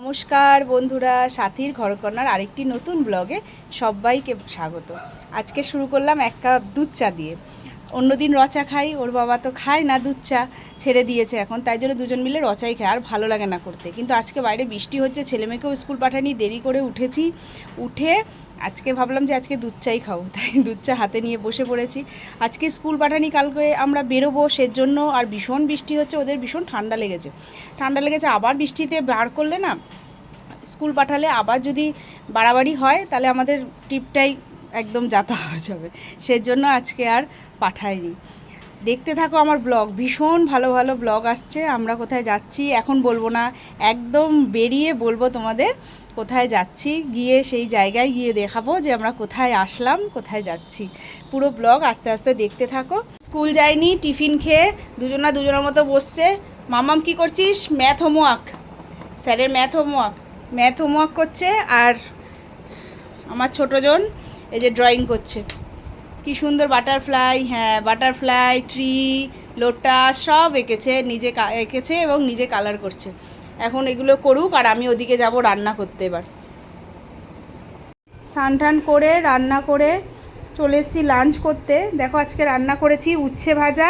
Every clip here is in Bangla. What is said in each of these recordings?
নমস্কার বন্ধুরা, সাথীর ঘরকন্নার আরেকটি নতুন ব্লগে সবাইকে স্বাগত। আজকে শুরু করলাম এক কাপ দুধ চা দিয়ে। অন্যদিন রচা খাই, ওর বাবা তো খায় না দুধ চা, ছেড়ে দিয়েছে এখন, তাই জন্য দুজন মিলে রচাই খায়, আর ভালো লাগে না করতে। কিন্তু আজকে বাইরে বৃষ্টি হচ্ছে, ছেলেমেয়েকেও স্কুল পাঠানি, দেরি করে উঠেছি, উঠে আজকে ভাবলাম যে আজকে দুধ চাই খাবো, তাই দুধ চা হাতে নিয়ে বসে পড়েছি। আজকে স্কুল পাঠানি, কালকে আমরা বেরোবো সেজন্য, আর ভীষণ বৃষ্টি হচ্ছে, ওদের ভীষণ ঠান্ডা লেগেছে। আবার বৃষ্টিতে বার করলে না, স্কুল পাঠালে আবার যদি বাড়াবাড়ি হয় তাহলে আমাদের ট্রিপটাই একদম যাতা হয়ে যাবে, সেজন্য আজকে আর পাঠাইনি। দেখতে থাকো আমার ব্লগ, ভীষণ ভালো ভালো ব্লগ আসছে। আমরা কোথায় যাচ্ছি এখন বলবো না, একদম বেরিয়ে বলবো তোমাদের কোথায় যাচ্ছি, গিয়ে সেই জায়গায় গিয়ে দেখাবো যে আমরা কোথায় আসলাম, কোথায় যাচ্ছি। পুরো ব্লগ আস্তে আস্তে দেখতে থাকো। স্কুল যায়নি, টিফিন খেয়ে দুজনের মতো বসছে। মামাম কি করছিস? ম্যাথ হোমওয়ার্ক, স্যারের ম্যাথ হোমওয়ার্ক করছে। আর আমার ছোটোজন এই যে ড্রয়িং করছে, কি সুন্দর বাটারফ্লাই, হ্যাঁ বাটারফ্লাই, ট্রি, লোটাস সব এঁকেছে এবং নিজে কালার করছে। এখন এগুলো করুক, আর আমি ওদিকে যাব রান্না করতে। এবার স্নান করে রান্না করে চলে এসেছি লাঞ্চ করতে। দেখো আজকে রান্না করেছি উচ্ছে ভাজা,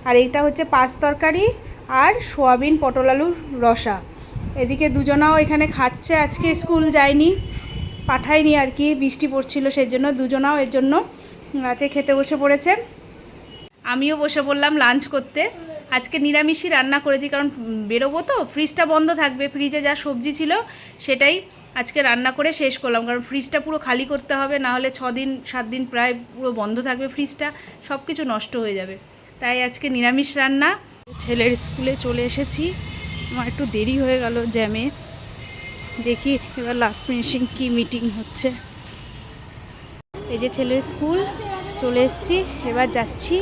আর এইটা হচ্ছে পাঁচ তরকারি আর সোয়াবিন পটল আলুর রসা। এদিকে দুজনাও এখানে খাচ্ছে, আজকে স্কুল যায়নি, পাঠায়নি আর কি, বৃষ্টি পড়ছিল সেজন্য দুজনাও এর জন্য আজকে খেতে বসে পড়েছে। আমিও বসে পড়লাম লাঞ্চ করতে। আজকে নিরামিষই রান্না করেছি, কারণ বেরোবো তো, ফ্রিজটা বন্ধ থাকবে, ফ্রিজে যা সবজি ছিল সেটাই আজকে রান্না করে শেষ করলাম, কারণ ফ্রিজটা পুরো খালি করতে হবে, না হলে 6-7 দিন প্রায় পুরো বন্ধ থাকবে ফ্রিজটা, সব কিছু নষ্ট হয়ে যাবে। তাই আজকে নিরামিষ রান্না। ছেলের স্কুলে চলে এসেছি, আমার একটু দেরি হয়ে গেল জ্যামে। দেখি এবার লাস্ট ফিনিশিং কি মিটিং হচ্ছে। এই যে ছেলের স্কুল, চলে এসেছি। এবার যাচ্ছি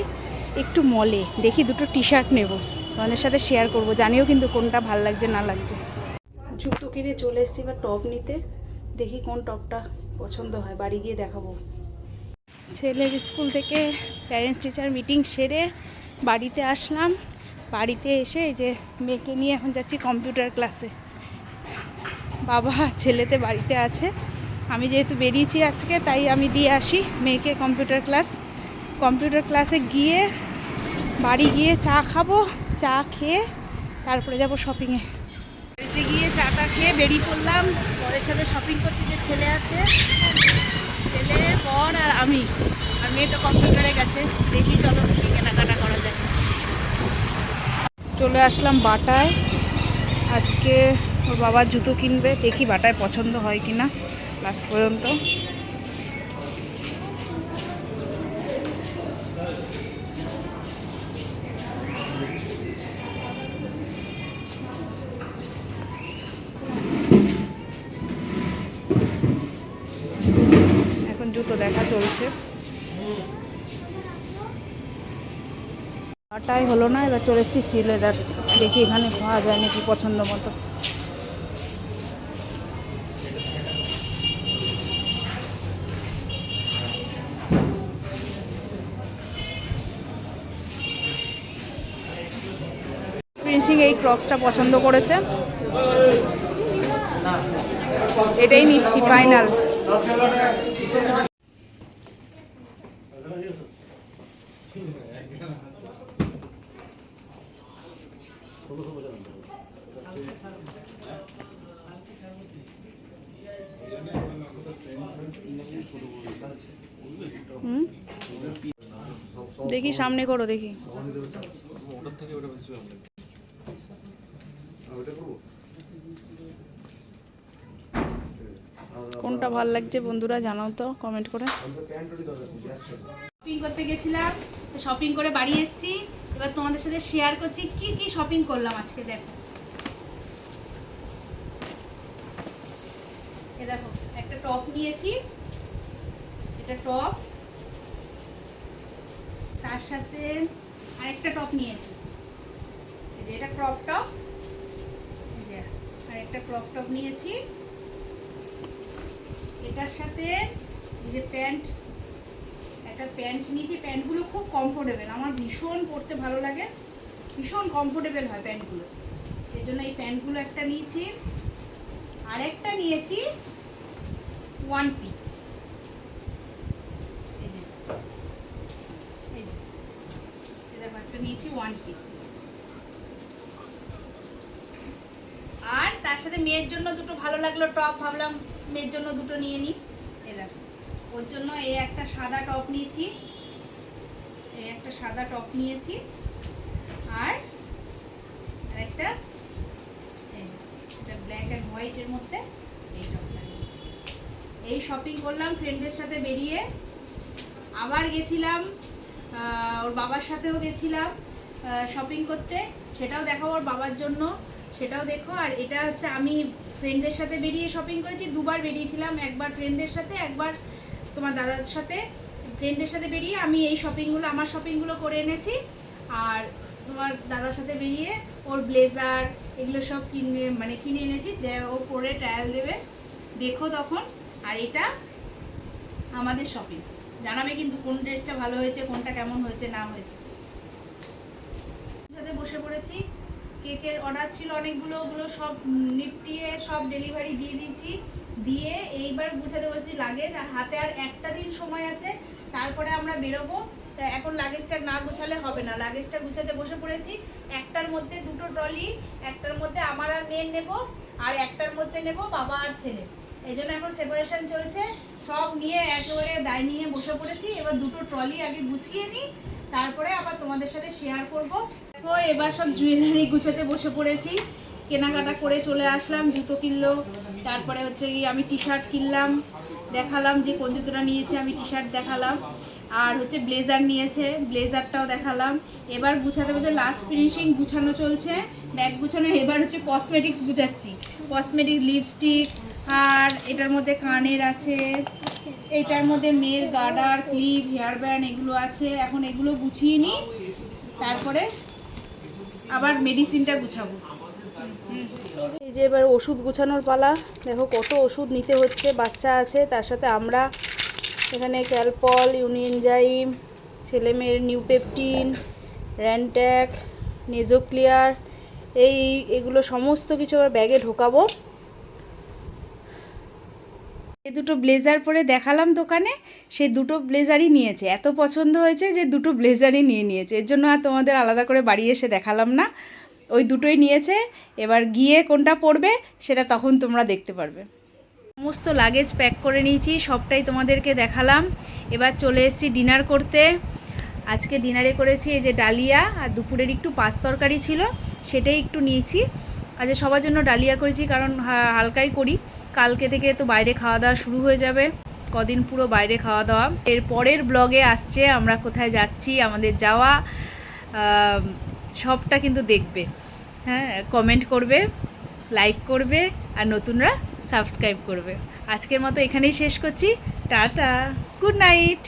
একটু মলে, দেখি দুটো টি শার্ট নেব, তোমাদের সাথে শেয়ার করব, জানিও কিন্তু কোনটা ভাল লাগছে না লাগছে। জুতো কিনে চলে এসেছি এবার টপ নিতে, দেখি কোন টপটা পছন্দ হয়, বাড়ি গিয়ে দেখাবো। ছেলের স্কুল থেকে প্যারেন্টস টিচার মিটিং সেরে বাড়িতে আসলাম। বাড়িতে এসে এই যে মেয়েকে নিয়ে এখন যাচ্ছি কম্পিউটার ক্লাসে। বাবা ছেলেতে বাড়িতে আছে, আমি যেহেতু বেরিয়েছি আজকে, তাই আমি দিয়ে আসি মেয়েকে কম্পিউটার ক্লাসে গিয়ে বাড়ি গিয়ে চা খাবো, চা খেয়ে তারপরে যাব শপিংয়ে। বাড়িতে গিয়ে চাটা খেয়ে বেরিয়ে পড়লাম বরের সাথে শপিং করতে। যে ছেলে আছে, ছেলে, বর আর আমি, আর মেয়ে তো কম্পিউটারে গেছে। দেখি চলো কি কেনাকাটা করা যায়। চলে আসলাম বাটায়, আজকে ওর বাবা জুতো কিনবে, দেখি বাটায় পছন্দ হয় কিনা লাস্ট পর্যন্ত। এখন জুতো দেখা চলছে, বাটায় হলো না, এবার চলে এসেছি সি লেদার্স, দেখি এখানে পাওয়া যায় নাকি পছন্দ মতো। প্রিন্সিং এই ক্রক্সটা পছন্দ করেছে, এটাই নিচ্ছি ফাইনাল। দেখি সামনে করো, দেখি কোনটা ভালো লাগছে বন্ধুরা, জানাও তো কমেন্ট করে। শপিং করতে গেছিলাম, শপিং করে বাড়ি এসেছি, এবার তোমাদের সাথে শেয়ার করছি কি কি শপিং করলাম আজকে। দেখো দেখো একটা টপ নিয়েছি, এটা টপ, তার সাথে আরেকটা টপ নিয়েছি, এই যে এটা ক্রপ টপ, এই যে আরেকটা ক্রপ টপ নিয়েছি, এটার সাথে এই যে একটা প্যান্ট নিয়েছি। প্যান্টগুলো খুব কমফোর্টেবল, আমার ভীষণ পরতে ভালো লাগে, ভীষণ কমফোর্টেবল হয় প্যান্টগুলো, এর জন্য এই প্যান্টগুলো একটা নিয়েছি। আরেকটা নিয়েছি ওয়ান পিস, এই যে দেখো একটা নিয়েছি ওয়ান পিস। আর তার সাথে মেয়ের জন্য দুটো ভালো লাগলো টপ, ভাবলাম মেয়ের জন্য দুটো নিয়ে নিই। এই দেখো ওর জন্য এই একটা সাদা টপ নিয়েছি, এই একটা সাদা টপ নিয়েছি, আর একটা এই যে এটা ব্ল্যাক অ্যান্ড হোয়াইটের মধ্যে এই টপটা নিয়েছি। এই শপিং করলাম ফ্রেন্ডদের সাথে বেরিয়ে। আবার গেছিলাম ওর বাবার সাথেও গেছিলাম শপিং করতে, সেটাও দেখাবো ওর বাবার জন্য, সেটাও দেখো। আর এটা হচ্ছে আমি ফ্রেন্ডদের সাথে বেরিয়ে শপিং করেছি, দুবার বেরিয়েছিলাম, একবার ফ্রেন্ডদের সাথে, একবার তোমার দাদার সাথে। ফ্রেন্ডদের সাথে বেরিয়ে আমি এই শপিংগুলো, আমার শপিংগুলো করে এনেছি, আর তোমার দাদার সাথে বেরিয়ে ওর ব্লেজার এগুলো সব কিনে এনেছি, ও পরে ট্রায়াল দেবে, দেখো তখন। আর এটা আমাদের শপিং, জানাবে কিন্তু কোন ড্রেসটা ভালো হয়েছে, কোনটা কেমন হয়েছে না হয়েছে। সাথে বসে পড়েছি, কেকের অর্ডার ছিল অনেকগুলো, ওগুলো সব নিপটিয়ে সব ডেলিভারি দিয়ে দিয়েছি, দিয়ে এইবার গুছাতে বসেছি লাগেজ। আর হাতে আর একটা দিন সময় আছে, তারপরে আমরা বেরোবো। তা এখন লাগেজটা না গুছালে হবে না, লাগেজটা গুছাতে বসে পড়েছি। একটার মধ্যে দুটো ট্রলি, একটার মধ্যে আমার আর মেয়ের নেব, আর একটার মধ্যে নেব বাবা আর ছেলে। এই জন্য এখন সেপারেশন চলছে, সব নিয়ে একেবারে ডাইনিংয়ে বসে পড়েছি। এবার দুটো ট্রলি আগে গুছিয়ে নিই, তারপরে আবার তোমাদের সাথে শেয়ার করব। দেখো এবার সব জুয়েলারি গুছাতে বসে পড়েছি, কেনাকাটা করে চলে আসলাম, জুতো কিনলো, তারপরে হচ্ছে কি আমি টি শার্ট কিনলাম, দেখালাম যে কোন জুতোটা নিয়েছে, আমি টি শার্ট দেখালাম, আর হচ্ছে ব্লেজার নিয়েছে, ব্লেজারটাও দেখালাম। এবার গুছাতে বলছে, লাস্ট ফিনিশিং গুছানো চলছে, ব্যাগ গুছানো। এবার হচ্ছে কসমেটিক্স গুছাচ্ছি, কসমেটিক, লিপস্টিক, আর এটার মধ্যে কানের আছে, এইটার মধ্যে মেয়ের গার্ডার, ক্লিপ, হেয়ার ব্যান্ড এগুলো আছে। এখন এগুলো গুছিয়ে নিই, তারপরে আবার মেডিসিনটা গুছাবো। এই যে এবার ওষুধ গুছানোর পালা, দেখো কত ওষুধ নিতে হচ্ছে, বাচ্চা আছে তার সাথে আমরা। এখানে ক্যালপল, ইউনিএনজাইম, ছেলেমেয়ের নিউপেপটিন, র্যানট্যাক, নেজোক্লিয়ার, এগুলো সমস্ত কিছু আবার ব্যাগে ঢোকাবো। এই দুটো ব্লেজার পরে দেখালাম দোকানে, সেই দুটো ব্লেজারই নিয়েছে, এত পছন্দ হয়েছে যে দুটো ব্লেজারই নিয়েছে। এর জন্য আর তোমাদের আলাদা করে বাড়ি এসে দেখালাম না, ওই দুটোই নিয়েছে। এবার গিয়ে কোনটা পড়বে সেটা তখন তোমরা দেখতে পারবে। সমস্ত লাগেজ প্যাক করে নিয়েছি, সবটাই তোমাদেরকে দেখালাম। এবার চলে এসেছি ডিনার করতে। আজকে ডিনারে করেছি এই যে ডালিয়া, আর দুপুরের একটু পাঁচ তরকারি ছিল, সেটাই একটু নিয়েছি। আজকে সবার জন্য ডালিয়া করেছি, কারণ হালকাই করি, কালকে থেকে তো বাইরে খাওয়া দাওয়া শুরু হয়ে যাবে, কদিন পুরো বাইরে খাওয়া দাওয়া। এর পরের ব্লগে আসছে আমরা কোথায় যাচ্ছি, আমাদের যাওয়া, সবটা কিন্তু দেখবে। হ্যাঁ, কমেন্ট করবে, লাইক করবে, আর নতুনরা সাবস্ক্রাইব করবে। আজকের মতো এখানেই শেষ করছি, টাটা, গুড নাইট।